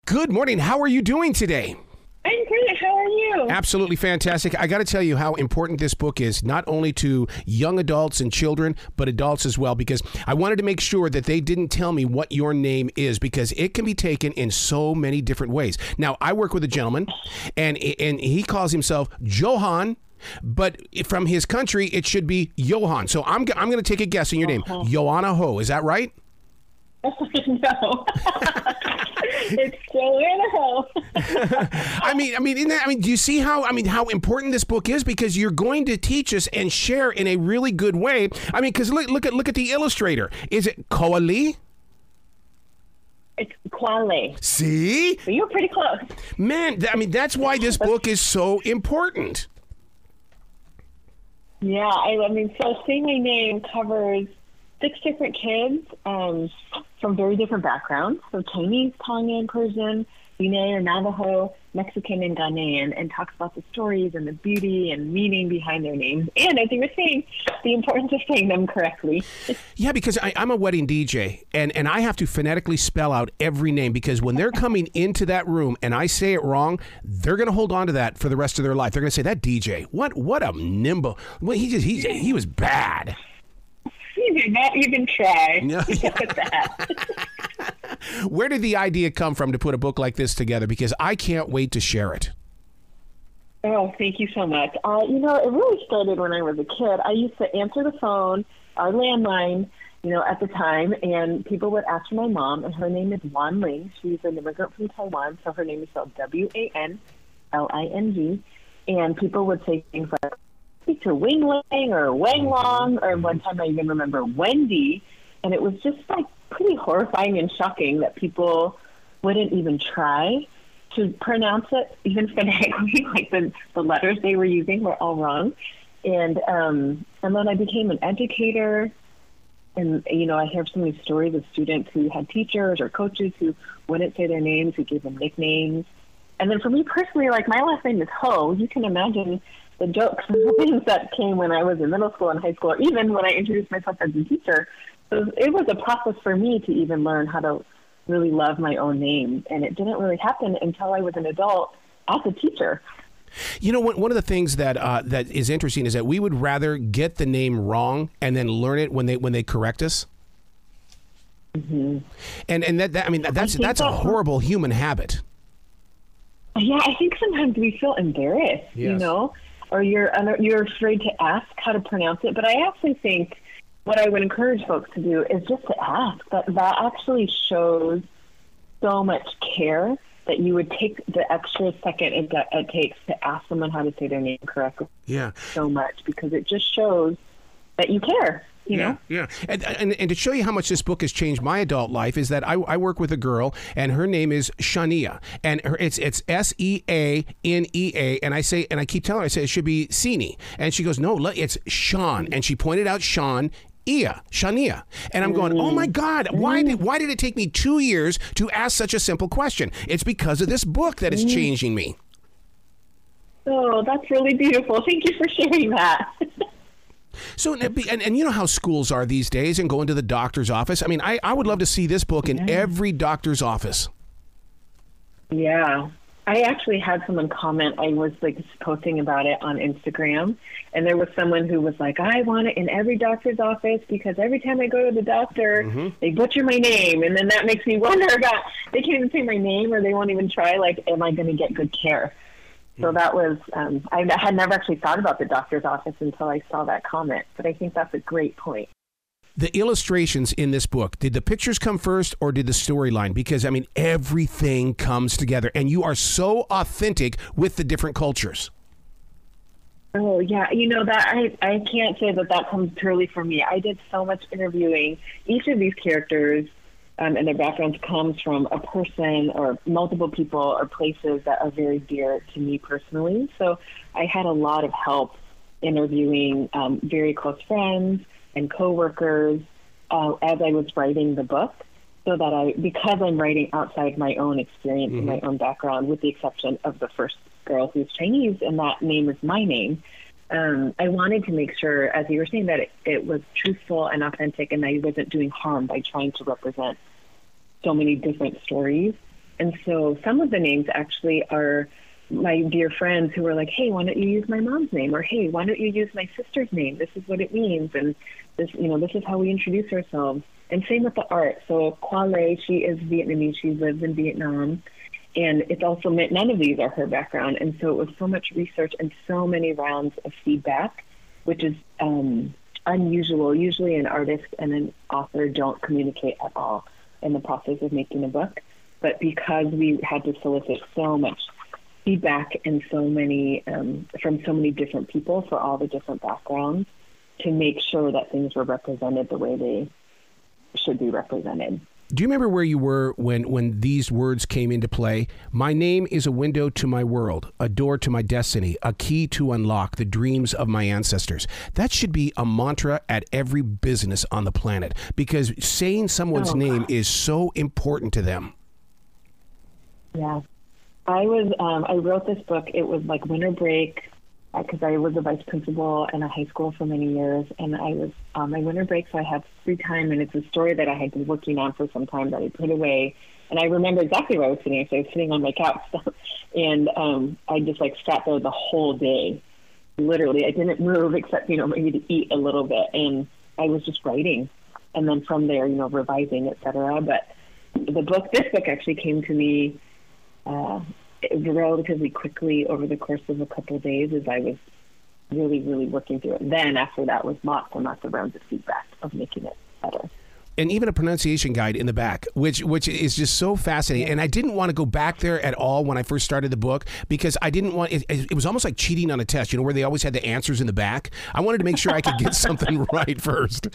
Good morning. How are you doing today? I'm great. How are you? Absolutely fantastic. I got to tell you how important this book is, not only to young adults and children, but adults as well, because I wanted to make sure that they didn't tell me what your name is, because it can be taken in so many different ways. Now, I work with a gentleman, and he calls himself Johan, but from his country, it should be Johan. So I'm going to take a guess on your name. Joanna Ho. Is that right? No. It's Joanna Ho. Do you see how important this book is? Because you're going to teach us and share in a really good way. I mean, because look at the illustrator. Is it Koali? It's Kwale. See? But you're pretty close. Man, that's why this book is so important. Yeah, so Say My Name covers 6 different kids from very different backgrounds. So Chinese, Tongan, Persian, Diné or Navajo, Mexican, and Ghanaian, and talks about the stories and the beauty and meaning behind their names. And as you were saying, the importance of saying them correctly. Yeah, because I'm a wedding DJ, and I have to phonetically spell out every name, because when they're coming into that room and I say it wrong, they're going to hold on to that for the rest of their life. They're going to say, that DJ, what a nimble. Well, he was bad. You did not even try. No. Look at that. Where did the idea come from to put a book like this together? Because I can't wait to share it. Oh, thank you so much. It really started when I was a kid. I used to answer the phone, our landline, at the time, and people would ask for my mom, and her name is Wan Ling. She's an immigrant from Taiwan, so her name is spelled Wanling, and people would say things like, to Wing Ling or Wang Long, or one time I even remember Wendy, and it was just like pretty horrifying and shocking that people wouldn't even try to pronounce it, even phonetically. Like the letters they were using were all wrong. And then I became an educator, and I hear so many stories of students who had teachers or coaches who wouldn't say their names, who gave them nicknames. And then for me personally, like, my last name is Ho. You can imagine the jokes and things that came when I was in middle school and high school, or even when I introduced myself as a teacher. So it was a process for me to even learn how to really love my own name. And it didn't really happen until I was an adult as a teacher. One of the things that is interesting is that we would rather get the name wrong and then learn it when they correct us. Mm-hmm. And that's a horrible human habit. Yeah, I think sometimes we feel embarrassed, yes. Or you're afraid to ask how to pronounce it. But I actually think what I would encourage folks to do is just to ask. That actually shows so much care that you would take the extra second it takes to ask someone how to say their name correctly. Yeah. So much, because it just shows that you care. You know? Yeah. And to show you how much this book has changed my adult life is that I work with a girl, and her name is Shania, and it's Seanea, and I keep telling her, I say it should be Sini, and she goes, no, it's Sean, and she pointed out Shania. And I'm going, oh my God, why did it take me 2 years to ask such a simple question? It's because of this book that is changing me. Oh, that's really beautiful. Thank you for sharing that. So, and you know how schools are these days, and going to the doctor's office. I mean, I would love to see this book in every doctor's office. Yeah. I actually had someone comment. I was posting about it on Instagram, and there was someone who was like, I want it in every doctor's office because every time I go to the doctor, they butcher my name. And then that makes me wonder about, they can't even say my name, or they won't even try, am I going to get good care? So that was, I had never actually thought about the doctor's office until I saw that comment, but I think that's a great point. The illustrations in this book, did the pictures come first or did the storyline? Because, everything comes together, and you are so authentic with the different cultures. Oh, yeah. That I can't say that comes purely from me. I did so much interviewing. Each of these characters and their backgrounds comes from a person or multiple people or places that are very dear to me personally. So I had a lot of help interviewing very close friends and coworkers as I was writing the book, so that because I'm writing outside my own experience and my own background, with the exception of the first girl who's Chinese, and that name is my name. I wanted to make sure, as you were saying, that it was truthful and authentic, and I wasn't doing harm by trying to represent so many different stories. And so some of the names actually are my dear friends who were like, hey, why don't you use my mom's name? Or, hey, why don't you use my sister's name? This is what it means. And this, this is how we introduce ourselves. And same with the art. So Kwale, she is Vietnamese. She lives in Vietnam. And it's also meant none of these are her background. And so it was so much research and so many rounds of feedback, which is unusual. Usually an artist and an author don't communicate at all in the process of making a book. But because we had to solicit so much feedback and so many from so many different people for all the different backgrounds to make sure that things were represented the way they should be represented. Do you remember where you were when these words came into play? My name is a window to my world, a door to my destiny, a key to unlock the dreams of my ancestors. That should be a mantra at every business on the planet, because saying someone's name is so important to them. Yeah. I wrote this book. It was like winter break because I was a vice principal in a high school for many years, and I was on my winter break, so I had free time, and it's a story that I had been working on for some time that I put away. And I remember exactly where I was sitting. So I was sitting on my couch, and I just sat there the whole day. Literally, I didn't move except maybe to eat a little bit, and I was just writing, and then from there, revising, etc. But this book actually came to me relatively quickly over the course of a couple of days as I was really, really working through it. Then after that was lots and lots of rounds of feedback of making it better. And even a pronunciation guide in the back, which is just so fascinating. Yeah. And I didn't want to go back there at all when I first started the book because I didn't want it was almost like cheating on a test, where they always had the answers in the back. I wanted to make sure I could get something right first.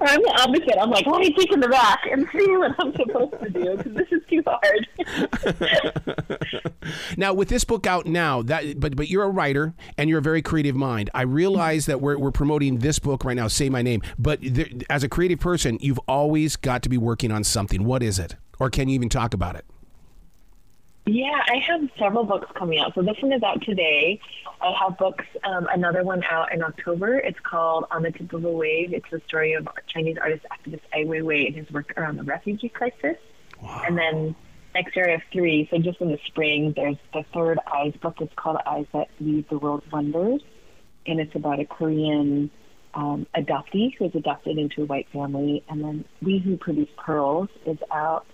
I'm the opposite. I'm like, let me take in the back and see what I'm supposed to do because this is too hard. Now, with this book out now, but you're a writer and you're a very creative mind. I realize that we're promoting this book right now, Say My Name. But as a creative person, you've always got to be working on something. What is it? Or can you even talk about it? Yeah, I have several books coming out. So this one is out today. I have books, another one out in October. It's called On the Tip of a Wave. It's the story of Chinese artist activist Ai Weiwei and his work around the refugee crisis. Wow. And then next year I have 3. So just in the spring, there's the third Eyes book. It's called Eyes That Lead the World's Wonders. And it's about a Korean adoptee who was adopted into a white family. And then We Who Produce Pearls is out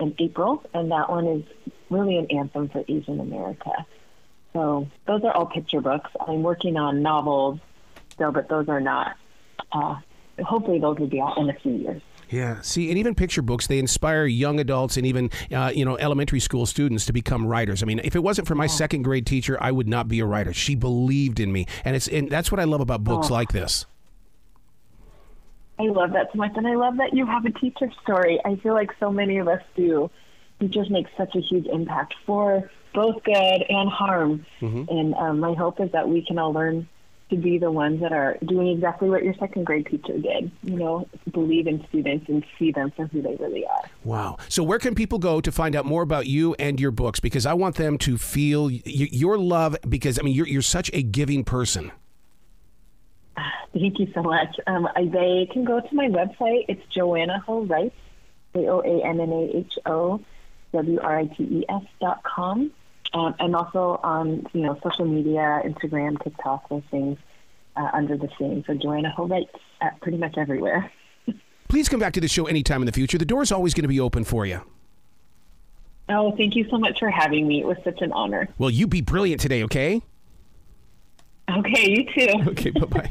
in April, and that one is really an anthem for Asian America. So those are all picture books. I'm working on novels still, but those are not. Hopefully those will be out in a few years. Yeah. See, and even picture books, they inspire young adults and even, elementary school students to become writers. I mean, if it wasn't for my second grade teacher, I would not be a writer. She believed in me. And that's what I love about books like this. I love that so much, and I love that you have a teacher story. I feel like so many of us do. Teachers make such a huge impact for both good and harm. Mm-hmm. And my hope is that we can all learn to be the ones that are doing exactly what your second grade teacher did. Believe in students and see them for who they really are. Wow. So where can people go to find out more about you and your books? Because I want them to feel your love, because, you're such a giving person. Thank you so much. They can go to my website. It's Joanna Ho Writes, JoannaHoWrites.com. And also on social media, Instagram, TikTok, those things under the same. So Joanna Ho Writes at pretty much everywhere. Please come back to the show anytime in the future. The door is always going to be open for you. Oh, thank you so much for having me. It was such an honor. Well, you be brilliant today, okay? Okay, you too. Okay, bye-bye.